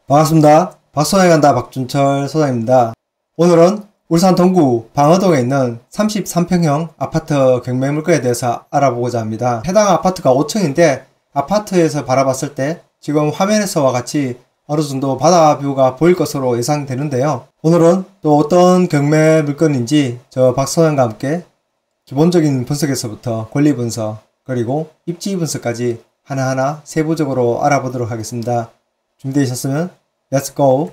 반갑습니다. 박소장에 간다 박준철 소장입니다. 오늘은 울산 동구 방어동에 있는 33평형 아파트 경매 물건에 대해서 알아보고자 합니다. 해당 아파트가 5층인데 아파트에서 바라봤을 때 지금 화면에서와 같이 어느 정도 바다 뷰가 보일 것으로 예상되는데요. 오늘은 또 어떤 경매 물건인지 저 박소장과 함께 기본적인 분석에서부터 권리 분석 그리고 입지 분석까지 하나하나 세부적으로 알아보도록 하겠습니다. 준비되셨으면 Let's go!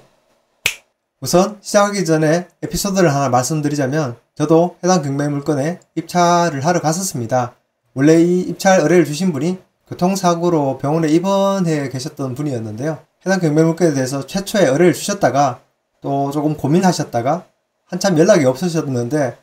우선 시작하기 전에 에피소드를 하나 말씀드리자면 저도 해당 경매 물건에 입찰을 하러 갔었습니다. 원래 이 입찰 의뢰를 주신 분이 교통사고로 병원에 입원해 계셨던 분이었는데요. 해당 경매 물건에 대해서 최초에 의뢰를 주셨다가 또 조금 고민하셨다가 한참 연락이 없으셨는데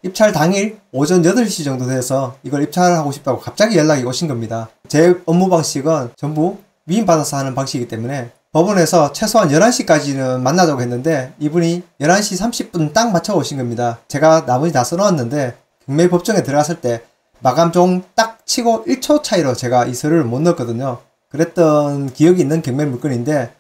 입찰 당일 오전 8시 정도 돼서 이걸 입찰하고 싶다고 갑자기 연락이 오신 겁니다. 제 업무 방식은 전부 위임받아서 하는 방식이기 때문에 법원에서 최소한 11시까지는 만나자고 했는데 이분이 11시 30분 딱 맞춰 오신 겁니다. 제가 나머지 다 써놓았는데 경매 법정에 들어갔을 때 마감종 딱 치고 1초 차이로 제가 이 서류를 못 넣었거든요. 그랬던 기억이 있는 경매 물건인데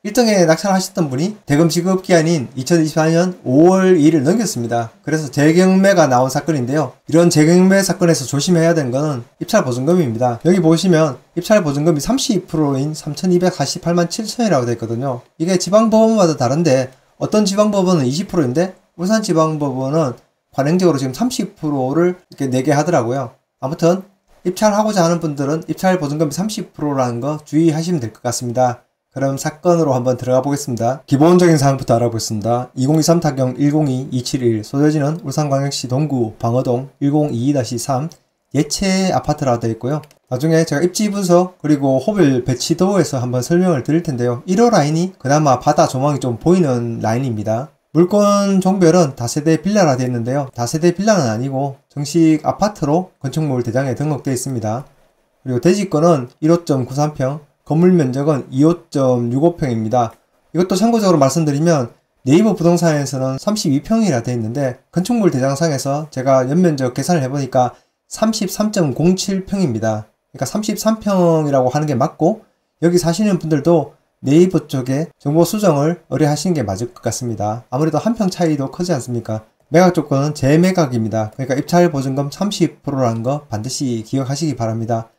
1등에 낙찰하셨던 분이 대금 지급 기한인 2024년 5월 2일을 넘겼습니다. 그래서 재경매가 나온 사건인데요. 이런 재경매 사건에서 조심해야 되는 거는 입찰 보증금입니다. 여기 보시면 입찰 보증금이 32%인 3,248만 7천이라고 되어 있거든요. 이게 지방법원마다 다른데 어떤 지방법원은 20%인데 울산지방법원은 관행적으로 지금 30%를 이렇게 내게 하더라고요. 아무튼 입찰하고자 하는 분들은 입찰 보증금이 30%라는 거 주의하시면 될 것 같습니다. 그럼 사건으로 한번 들어가 보겠습니다. 기본적인 사항부터 알아보겠습니다. 2023 타경 102271 소재지는 울산광역시 동구 방어동 1022-3 예채 아파트라고 되어 있고요. 나중에 제가 입지 분석 그리고 호별 배치도에서 한번 설명을 드릴 텐데요. 1호 라인이 그나마 바다 조망이 좀 보이는 라인입니다. 물건 종별은 다세대 빌라라 되어 있는데요. 다세대 빌라는 아니고 정식 아파트로 건축물 대장에 등록되어 있습니다. 그리고 대지권은 1호.93평 건물 면적은 25.65평입니다. 이것도 참고적으로 말씀드리면 네이버 부동산에서는 32평이라 되어 있는데 건축물 대장상에서 제가 연면적 계산을 해보니까 33.07평입니다. 그러니까 33평이라고 하는 게 맞고 여기 사시는 분들도 네이버 쪽에 정보 수정을 의뢰하시는 게 맞을 것 같습니다. 아무래도 한 평 차이도 크지 않습니까? 매각 조건은 재매각입니다. 그러니까 입찰 보증금 30%라는 거 반드시 기억하시기 바랍니다.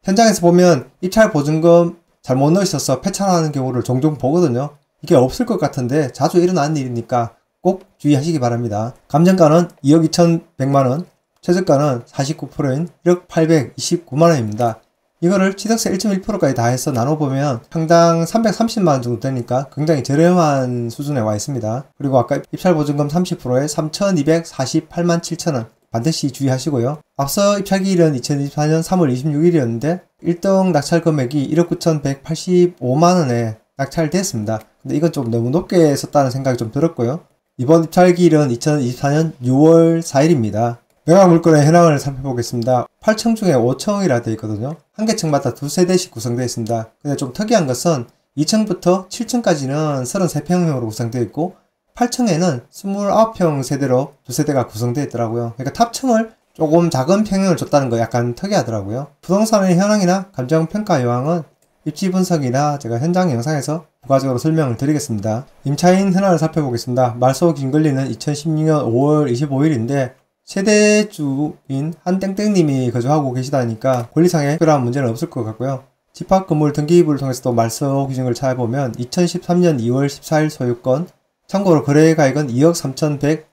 현장에서 보면 입찰 보증금 잘못 넣으셔서 폐차하는 경우를 종종 보거든요. 이게 없을 것 같은데 자주 일어나는 일이니까 꼭 주의하시기 바랍니다. 감정가는 2억 2,100만원, 최저가는 49%인 1억 829만원입니다. 이거를 취득세 1.1%까지 다 해서 나눠보면 평당 330만원 정도 되니까 굉장히 저렴한 수준에 와 있습니다. 그리고 아까 입찰보증금 30%에 3,248만 7천원 반드시 주의하시고요. 앞서 입찰기일은 2024년 3월 26일이었는데 1등 낙찰 금액이 1억 9,185만원에 낙찰됐습니다. 근데 이건 좀 너무 높게 썼다는 생각이 좀 들었고요. 이번 입찰기일은 2024년 6월 4일입니다. 매각 물건의 현황을 살펴보겠습니다. 8층 중에 5층이라 되어 있거든요. 한 개 층마다 두 세대씩 구성되어 있습니다. 근데 좀 특이한 것은 2층부터 7층까지는 33평형으로 구성되어 있고 8층에는 29평 세대로 두 세대가 구성되어 있더라고요. 그러니까 탑층을 조금 작은 평형을 줬다는 거 약간 특이하더라고요. 부동산의 현황이나 감정평가 요항은 입지 분석이나 제가 현장 영상에서 부가적으로 설명을 드리겠습니다. 임차인 현황을 살펴보겠습니다. 말소 기준권리는 2016년 5월 25일인데 세대주인 한땡땡님이 거주하고 계시다니까 권리상에 특별한 문제는 없을 것 같고요. 집합건물 등기부를 통해서도 말소 기준을 찾아보면 2013년 2월 14일 소유권 참고로 거래가액은 2억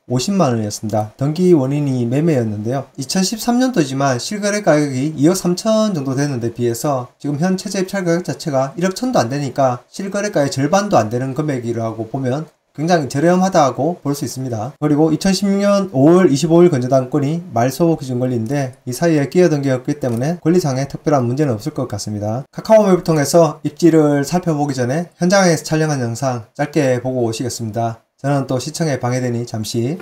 3,150만원이었습니다. 등기 원인이 매매였는데요. 2013년도지만 실거래 가격이 2억 3천 정도 되는데 비해서 지금 현 최저 입찰 가격 자체가 1억 1천도 안 되니까 실거래가의 절반도 안 되는 금액이라고 보면 굉장히 저렴하다고 볼 수 있습니다. 그리고 2016년 5월 25일 건조당권이 말소 기준 권리인데 이 사이에 끼어든 게 없기 때문에 권리상에 특별한 문제는 없을 것 같습니다. 카카오맵을 통해서 입지를 살펴보기 전에 현장에서 촬영한 영상 짧게 보고 오시겠습니다. 저는 또 시청에 방해되니 잠시.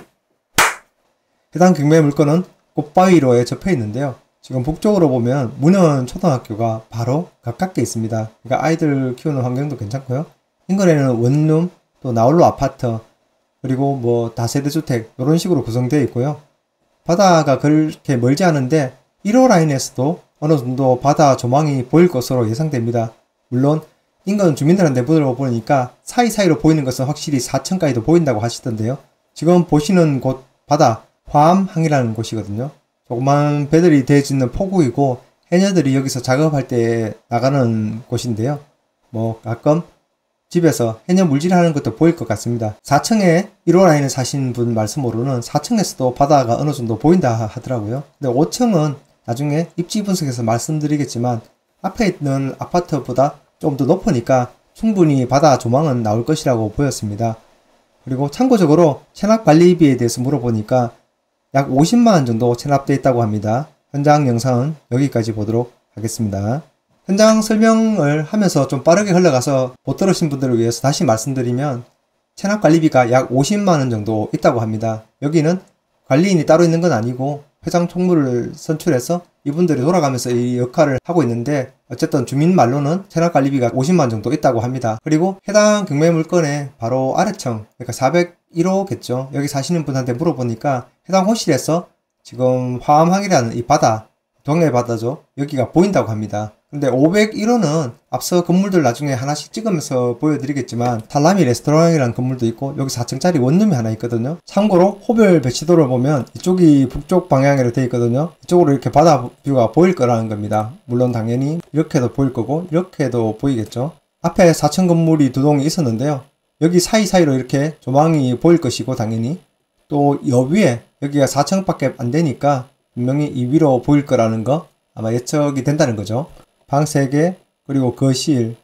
해당 경매 물건은 꽃바위로에 접해 있는데요. 지금 북쪽으로 보면 문현 초등학교가 바로 가깝게 있습니다. 그러니까 아이들 키우는 환경도 괜찮고요. 인근에는 원룸 또 나홀로 아파트 그리고 뭐 다세대 주택 이런 식으로 구성되어 있고요. 바다가 그렇게 멀지 않은데 1호 라인에서도 어느 정도 바다 조망이 보일 것으로 예상됩니다. 물론 인근 주민들한테 물어보니까 사이사이로 보이는 것은 확실히 4층까지도 보인다고 하시던데요. 지금 보시는 곳 바다 화암항이라는 곳이거든요. 조그만 배들이 대짓는 포구이고 해녀들이 여기서 작업할 때 나가는 곳인데요. 뭐 가끔 집에서 해녀 물질하는 것도 보일 것 같습니다. 4층에 1호 라인에 사시는 분 말씀으로는 4층에서도 바다가 어느 정도 보인다 하더라고요. 근데 5층은 나중에 입지 분석해서 말씀드리겠지만 앞에 있는 아파트보다 좀 더 높으니까 충분히 바다 조망은 나올 것이라고 보였습니다. 그리고 참고적으로 체납관리비에 대해서 물어보니까 약 50만원 정도 체납되어 있다고 합니다. 현장 영상은 여기까지 보도록 하겠습니다. 현장 설명을 하면서 좀 빠르게 흘러가서 못 들으신 분들을 위해서 다시 말씀드리면 체납관리비가 약 50만원 정도 있다고 합니다. 여기는 관리인이 따로 있는 건 아니고 회장 총무를 선출해서 이분들이 돌아가면서 이 역할을 하고 있는데 어쨌든 주민 말로는 체납관리비가 50만원 정도 있다고 합니다. 그리고 해당 경매 물건의 바로 아래층, 그러니까 401호겠죠. 여기 사시는 분한테 물어보니까 해당 호실에서 지금 화암항이라는 이 바다, 동해 바다죠. 여기가 보인다고 합니다. 근데 501호는 앞서 건물들 나중에 하나씩 찍으면서 보여드리겠지만 살라미 레스토랑이라는 건물도 있고 여기 4층짜리 원룸이 하나 있거든요. 참고로 호별 배치도를 보면 이쪽이 북쪽 방향으로 되어 있거든요. 이쪽으로 이렇게 바다 뷰가 보일 거라는 겁니다. 물론 당연히 이렇게도 보일 거고 이렇게도 보이겠죠. 앞에 4층 건물이 두 동이 있었는데요. 여기 사이사이로 이렇게 조망이 보일 것이고 당연히 또 여위에 여기가 4층밖에 안 되니까 분명히 이 위로 보일 거라는 거 아마 예측이 된다는 거죠. 방 3개, 그리고 거실,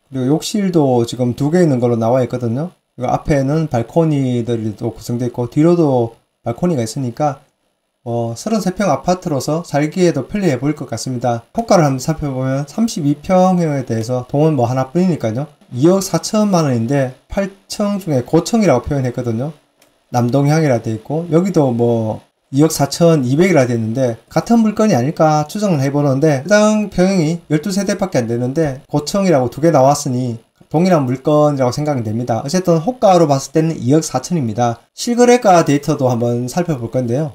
그리고 욕실도 지금 2개 있는 걸로 나와 있거든요. 그리고 앞에는 발코니들이 또 구성되어 있고, 뒤로도 발코니가 있으니까, 33평 아파트로서 살기에도 편리해 보일 것 같습니다. 호가를 한번 살펴보면 32평에 대해서 동은 뭐 하나뿐이니까요. 2억 4천만 원인데 8층 중에 고층이라고 표현했거든요. 남동향이라 되어 있고, 여기도 뭐 2억 4,200이라 되는데 같은 물건이 아닐까 추정을 해보는데 해당 평형이 12세대밖에 안 되는데 고층이라고 2개 나왔으니 동일한 물건이라고 생각이 됩니다. 어쨌든 호가로 봤을 때는 2억 4천입니다. 실거래가 데이터도 한번 살펴볼 건데요.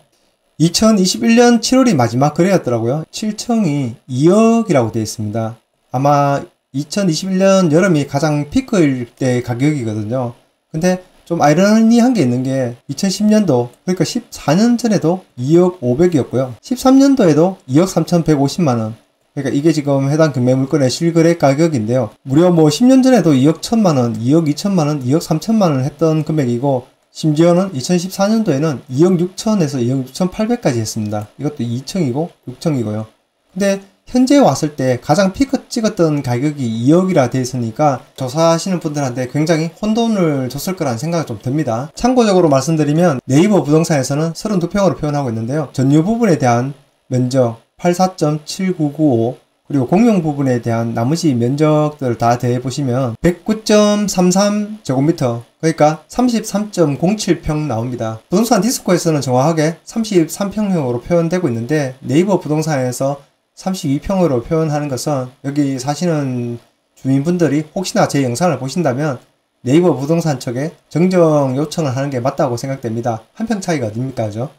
2021년 7월이 마지막 거래였더라고요. 7층이 2억이라고 되어 있습니다. 아마 2021년 여름이 가장 피크일 때 가격이거든요. 근데 좀 아이러니한 게 있는 게 2010년도 그러니까 14년 전에도 2억 500이었고요. 13년도에도 2억 3,150만원. 그러니까 이게 지금 해당 경매 물건의 실거래 가격인데요. 무려 뭐 10년 전에도 2억 1천만원, 2억 2천만원, 2억 3천만원 했던 금액이고 심지어는 2014년도에는 2억 6천에서 2억 6,800까지 했습니다. 이것도 2층이고 6층이고요. 근데 현재 왔을 때 가장 피크 찍었던 가격이 2억이라 되어 있으니까 조사하시는 분들한테 굉장히 혼돈을 줬을 거라는 생각이 좀 듭니다. 참고적으로 말씀드리면 네이버 부동산에서는 32평으로 표현하고 있는데요. 전유 부분에 대한 면적 84.7995 그리고 공용 부분에 대한 나머지 면적들을 다 더해보시면 109.33제곱미터 그러니까 33.07평 나옵니다. 부동산 디스코에서는 정확하게 33평형으로 표현되고 있는데 네이버 부동산에서 32평으로 표현하는 것은 여기 사시는 주민분들이 혹시나 제 영상을 보신다면 네이버 부동산 측에 정정 요청을 하는 게 맞다고 생각됩니다. 한 평 차이가 어딥니까? 그죠?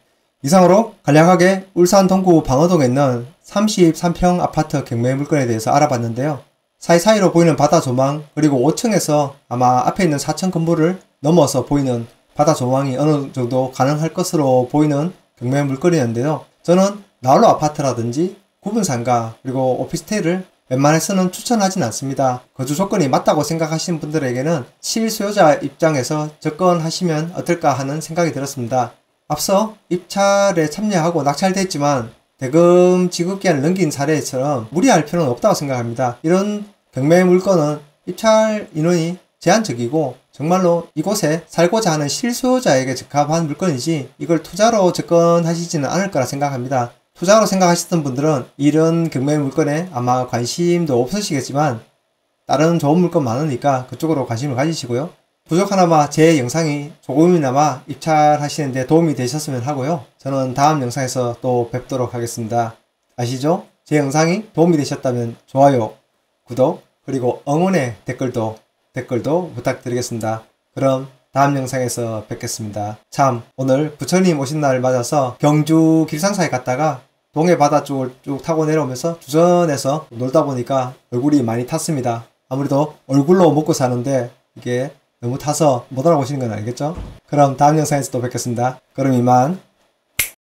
이상으로 간략하게 울산 동구 방어동에 있는 33평 아파트 경매 물건에 대해서 알아봤는데요. 사이사이로 보이는 바다 조망 그리고 5층에서 아마 앞에 있는 4층 건물을 넘어서 보이는 바다 조망이 어느 정도 가능할 것으로 보이는 경매 물건이었는데요. 저는 나홀로 아파트라든지 구분상가 그리고 오피스텔을 웬만해서는 추천하진 않습니다. 거주 조건이 맞다고 생각하시는 분들에게는 실수요자 입장에서 접근하시면 어떨까 하는 생각이 들었습니다. 앞서 입찰에 참여하고 낙찰됐지만 대금 지급기한을 넘긴 사례처럼 무리할 필요는 없다고 생각합니다. 이런 경매 물건은 입찰 인원이 제한적이고 정말로 이곳에 살고자 하는 실수요자에게 적합한 물건이지 이걸 투자로 접근하시지는 않을 거라 생각합니다. 투자로 생각하시던 분들은 이런 경매 물건에 아마 관심도 없으시겠지만 다른 좋은 물건 많으니까 그쪽으로 관심을 가지시고요. 부족하나마 제 영상이 조금이나마 입찰하시는데 도움이 되셨으면 하고요. 저는 다음 영상에서 또 뵙도록 하겠습니다. 아시죠? 제 영상이 도움이 되셨다면 좋아요, 구독, 그리고 응원의 댓글도 부탁드리겠습니다. 그럼 다음 영상에서 뵙겠습니다. 참 오늘 부처님 오신 날을 맞아서 경주 길상사에 갔다가 동해 바다 쪽을 쭉 타고 내려오면서 주전에서 놀다 보니까 얼굴이 많이 탔습니다. 아무래도 얼굴로 먹고 사는데 이게 너무 타서 못 알아보시는 건 아니겠죠? 그럼 다음 영상에서 또 뵙겠습니다. 그럼 이만.